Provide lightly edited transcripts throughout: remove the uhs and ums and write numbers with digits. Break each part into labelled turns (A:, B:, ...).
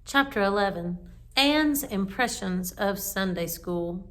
A: Chapter 11. Anne's Impressions of Sunday School.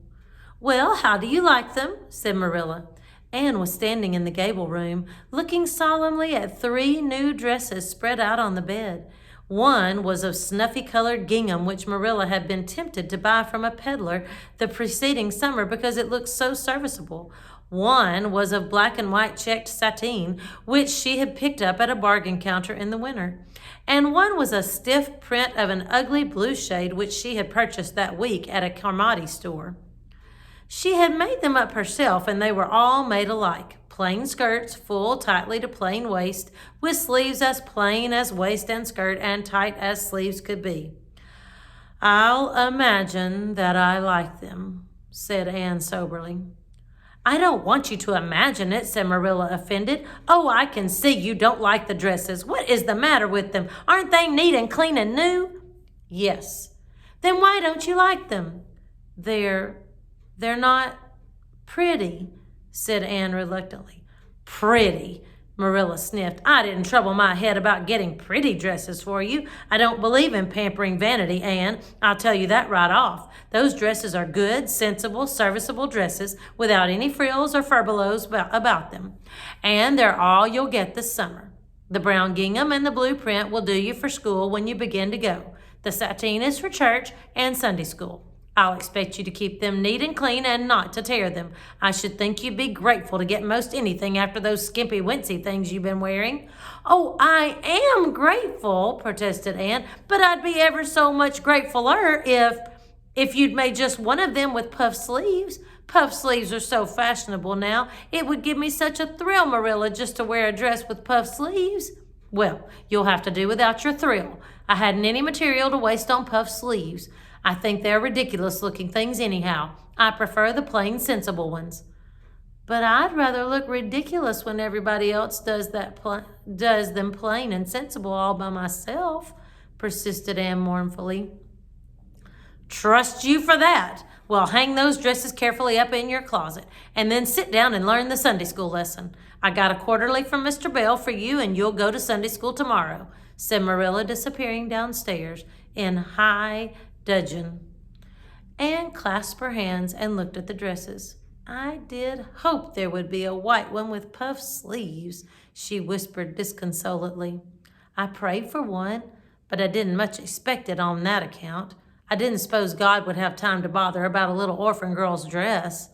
A: "Well, how do you like them?" said Marilla. Anne was standing in the gable room, looking solemnly at 3 new dresses spread out on the bed. One was of snuffy-colored gingham, which Marilla had been tempted to buy from a peddler the preceding summer because it looked so serviceable. One was of black and white checked sateen, which she had picked up at a bargain counter in the winter. And one was a stiff print of an ugly blue shade which she had purchased that week at a Carmody store. She had made them up herself, and they were all made alike. Plain skirts, full tightly to plain waist, with sleeves as plain as waist and skirt and tight as sleeves could be. "I'll imagine that I like them," said Anne soberly. "I don't want you to imagine it," said Marilla, offended. "Oh, I can see you don't like the dresses. What is the matter with them? Aren't they neat and clean and new?" "Yes." "Then why don't you like them?" They're not pretty," said Anne reluctantly. "Pretty," Marilla sniffed. "I didn't trouble my head about getting pretty dresses for you. I don't believe in pampering vanity, Anne. I'll tell you that right off. Those dresses are good, sensible, serviceable dresses without any frills or furbelows about them. And they're all you'll get this summer. The brown gingham and the blue print will do you for school when you begin to go. The sateen is for church and Sunday school. I'll expect you to keep them neat and clean and not to tear them. I should think you'd be grateful to get most anything after those skimpy wincey things you've been wearing." "Oh, I am grateful," protested Anne, "but I'd be ever so much gratefuler if you'd made just one of them with puff sleeves. Puff sleeves are so fashionable now. It would give me such a thrill, Marilla, just to wear a dress with puff sleeves." "Well, you'll have to do without your thrill. I hadn't any material to waste on puff sleeves. I think they're ridiculous-looking things anyhow. I prefer the plain, sensible ones." "But I'd rather look ridiculous when everybody else does them plain and sensible all by myself," persisted Anne mournfully. "Trust you for that. Well, hang those dresses carefully up in your closet, and then sit down and learn the Sunday school lesson. I got a quarterly from Mr. Bell for you, and you'll go to Sunday school tomorrow," said Marilla, disappearing downstairs in high dudgeon. Anne clasped her hands and looked at the dresses. "I did hope there would be a white one with puff sleeves," she whispered disconsolately. "I prayed for one, but I didn't much expect it on that account. I didn't suppose God would have time to bother about a little orphan girl's dress.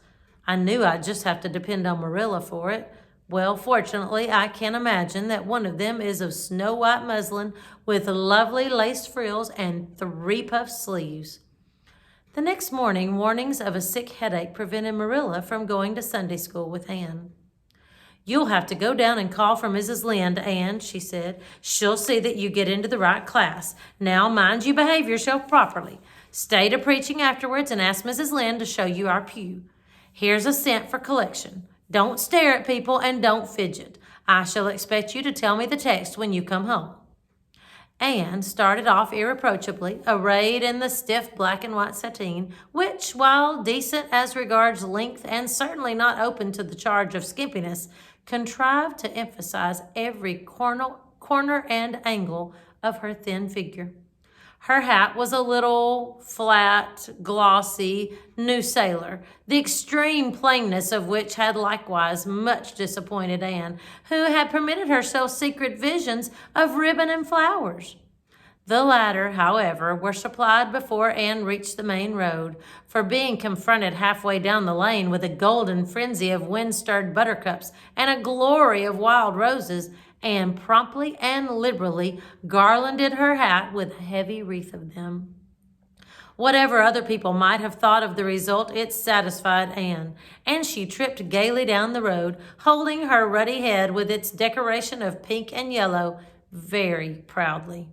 A: I knew I'd just have to depend on Marilla for it. Well, fortunately, I can imagine that one of them is of snow-white muslin with lovely lace frills and 3 puff sleeves." The next morning, warnings of a sick headache prevented Marilla from going to Sunday school with Anne. "You'll have to go down and call for Mrs. Lynde, Anne," she said. "She'll see that you get into the right class. Now, mind you behave yourself properly. Stay to preaching afterwards and ask Mrs. Lynde to show you our pew. Here's a cent for collection. Don't stare at people and don't fidget. I shall expect you to tell me the text when you come home." Anne started off irreproachably, arrayed in the stiff black and white sateen, which, while decent as regards length and certainly not open to the charge of skimpiness, contrived to emphasize every corner and angle of her thin figure. Her hat was a little, flat, glossy New Sailor, the extreme plainness of which had likewise much disappointed Anne, who had permitted herself secret visions of ribbon and flowers. The latter, however, were supplied before Anne reached the main road, for being confronted halfway down the lane with a golden frenzy of wind-stirred buttercups and a glory of wild roses, Anne promptly and liberally garlanded her hat with a heavy wreath of them. Whatever other people might have thought of the result, it satisfied Anne, and she tripped gaily down the road, holding her ruddy head with its decoration of pink and yellow very proudly.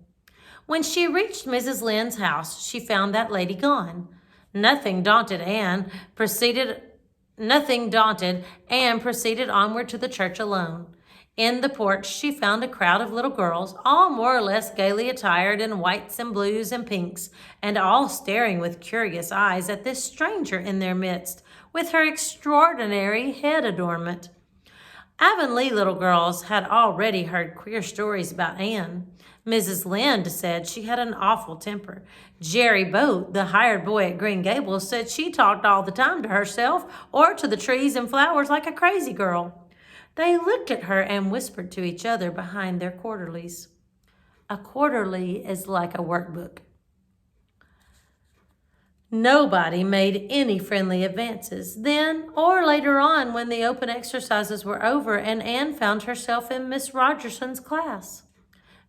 A: When she reached Mrs. Lynde's house, she found that lady gone. Nothing daunted, Anne proceeded onward to the church alone. In the porch, she found a crowd of little girls, all more or less gaily attired in whites and blues and pinks, and all staring with curious eyes at this stranger in their midst, with her extraordinary head adornment. Avonlea little girls had already heard queer stories about Anne. Mrs. Lynde said she had an awful temper. Jerry Boat, the hired boy at Green Gables, said she talked all the time to herself or to the trees and flowers like a crazy girl. They looked at her and whispered to each other behind their quarterlies. A quarterly is like a workbook. Nobody made any friendly advances. Then or later on, when the open exercises were over and Anne found herself in Miss Rogerson's class.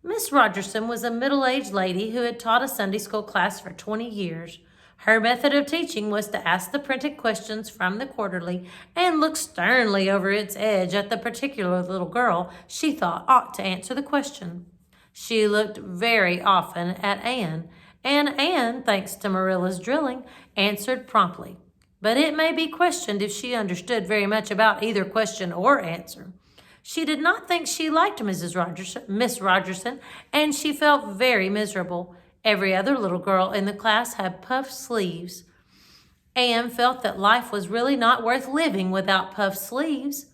A: Miss Rogerson was a middle-aged lady who had taught a Sunday school class for 20 years. Her method of teaching was to ask the printed questions from the quarterly and look sternly over its edge at the particular little girl she thought ought to answer the question. She looked very often at Anne, and Anne, thanks to Marilla's drilling, answered promptly. But it may be questioned if she understood very much about either question or answer. She did not think she liked Miss Rogerson, and she felt very miserable. Every other little girl in the class had puffed sleeves. Anne felt that life was really not worth living without puffed sleeves.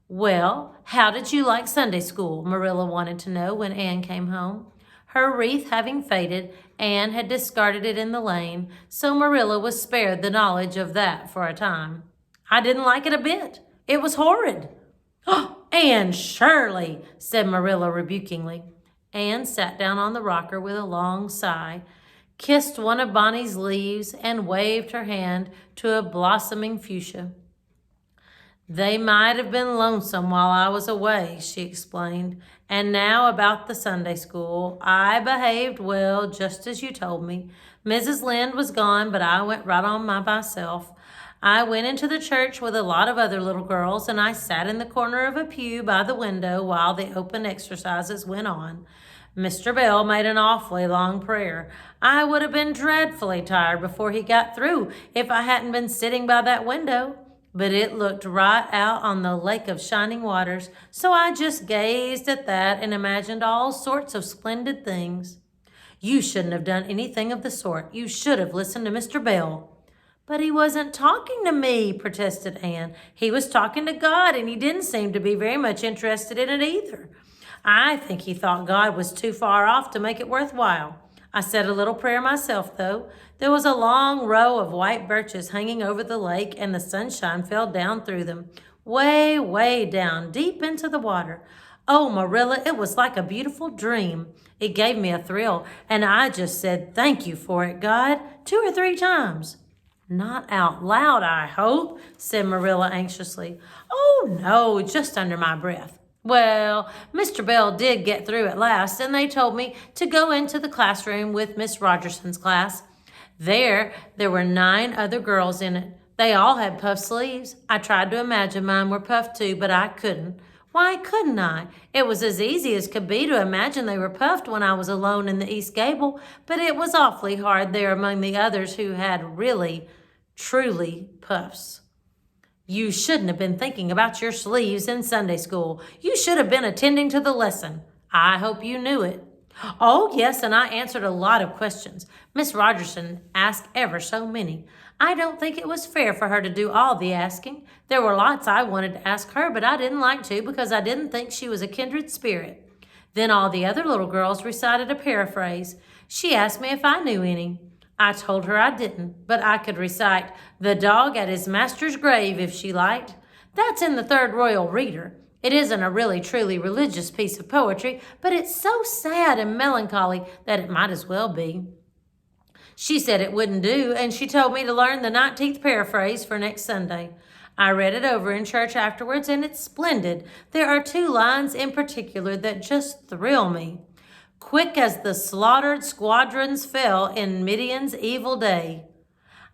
A: Well, how did you like Sunday school? Marilla wanted to know when Anne came home. Her wreath having faded, Anne had discarded it in the lane, so Marilla was spared the knowledge of that for a time. I didn't like it a bit. It was horrid. Oh, Anne Shirley, said Marilla rebukingly. Anne sat down on the rocker with a long sigh, kissed one of Bonnie's leaves, and waved her hand to a blossoming fuchsia. They might have been lonesome while I was away, she explained. And now about the Sunday school. I behaved well, just as you told me. Mrs. Lynde was gone, but I went right on by myself. I went into the church with a lot of other little girls, and I sat in the corner of a pew by the window while the open exercises went on. Mr. Bell made an awfully long prayer. I would have been dreadfully tired before he got through if I hadn't been sitting by that window. But it looked right out on the lake of shining waters, so I just gazed at that and imagined all sorts of splendid things. You shouldn't have done anything of the sort. You should have listened to Mr. Bell. But he wasn't talking to me, protested Anne. He was talking to God, and he didn't seem to be very much interested in it either. I think he thought God was too far off to make it worthwhile. I said a little prayer myself, though. There was a long row of white birches hanging over the lake, and the sunshine fell down through them, way, way down, deep into the water. Oh, Marilla, it was like a beautiful dream. It gave me a thrill, and I just said, thank you for it, God, 2 or 3 times. Not out loud, I hope, said Marilla anxiously. Oh, no, just under my breath. Well, Mr. Bell did get through at last, and they told me to go into the classroom with Miss Rogerson's class. There were 9 other girls in it. They all had puffed sleeves. I tried to imagine mine were puffed too, but I couldn't. Why couldn't I? It was as easy as could be to imagine they were puffed when I was alone in the East Gable, but it was awfully hard there among the others who had really, truly puffs. You shouldn't have been thinking about your sleeves in Sunday school. You should have been attending to the lesson. I hope you knew it. Oh, yes, and I answered a lot of questions. Miss Rogerson asked ever so many. I don't think it was fair for her to do all the asking. There were lots I wanted to ask her, but I didn't like to because I didn't think she was a kindred spirit. Then all the other little girls recited a paraphrase. She asked me if I knew any. I told her I didn't, but I could recite "The Dog at His Master's Grave" if she liked. That's in the Third Royal Reader. It isn't a really truly religious piece of poetry, but it's so sad and melancholy that it might as well be. She said it wouldn't do, and she told me to learn the 19th paraphrase for next Sunday. I read it over in church afterwards, and it's splendid. There are 2 lines in particular that just thrill me. Quick as the slaughtered squadrons fell in Midian's evil day.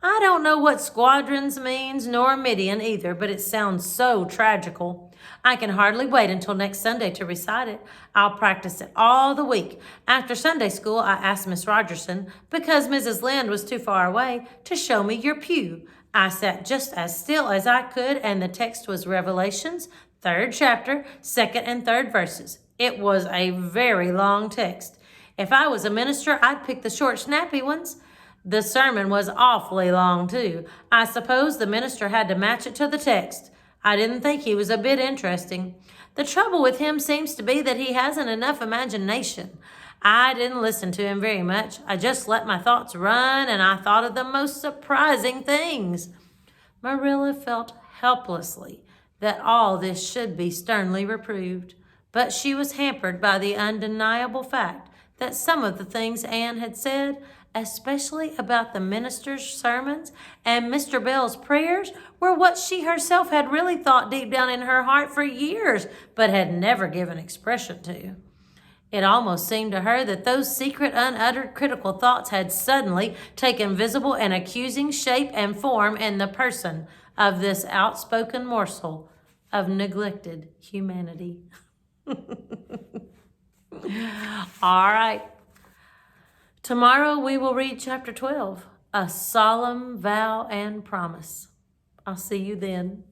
A: I don't know what squadrons means, nor Midian either, but it sounds so tragical. I can hardly wait until next Sunday to recite it. I'll practice it all the week. After Sunday school, I asked Miss Rogerson, because Mrs. Lynde was too far away, to show me your pew. I sat just as still as I could, and the text was Revelations, 3rd chapter, 2nd and 3rd verses. It was a very long text. If I was a minister, I'd pick the short, snappy ones. The sermon was awfully long, too. I suppose the minister had to match it to the text. I didn't think he was a bit interesting. The trouble with him seems to be that he hasn't enough imagination. I didn't listen to him very much. I just let my thoughts run, and I thought of the most surprising things. Marilla felt helplessly that all this should be sternly reproved, but she was hampered by the undeniable fact that some of the things Anne had said, especially about the minister's sermons and Mr. Bell's prayers, were what she herself had really thought deep down in her heart for years, but had never given expression to. It almost seemed to her that those secret, unuttered critical thoughts had suddenly taken visible and accusing shape and form in the person of this outspoken morsel of neglected humanity. All right. Tomorrow we will read chapter 12, A Solemn Vow and Promise. I'll see you then.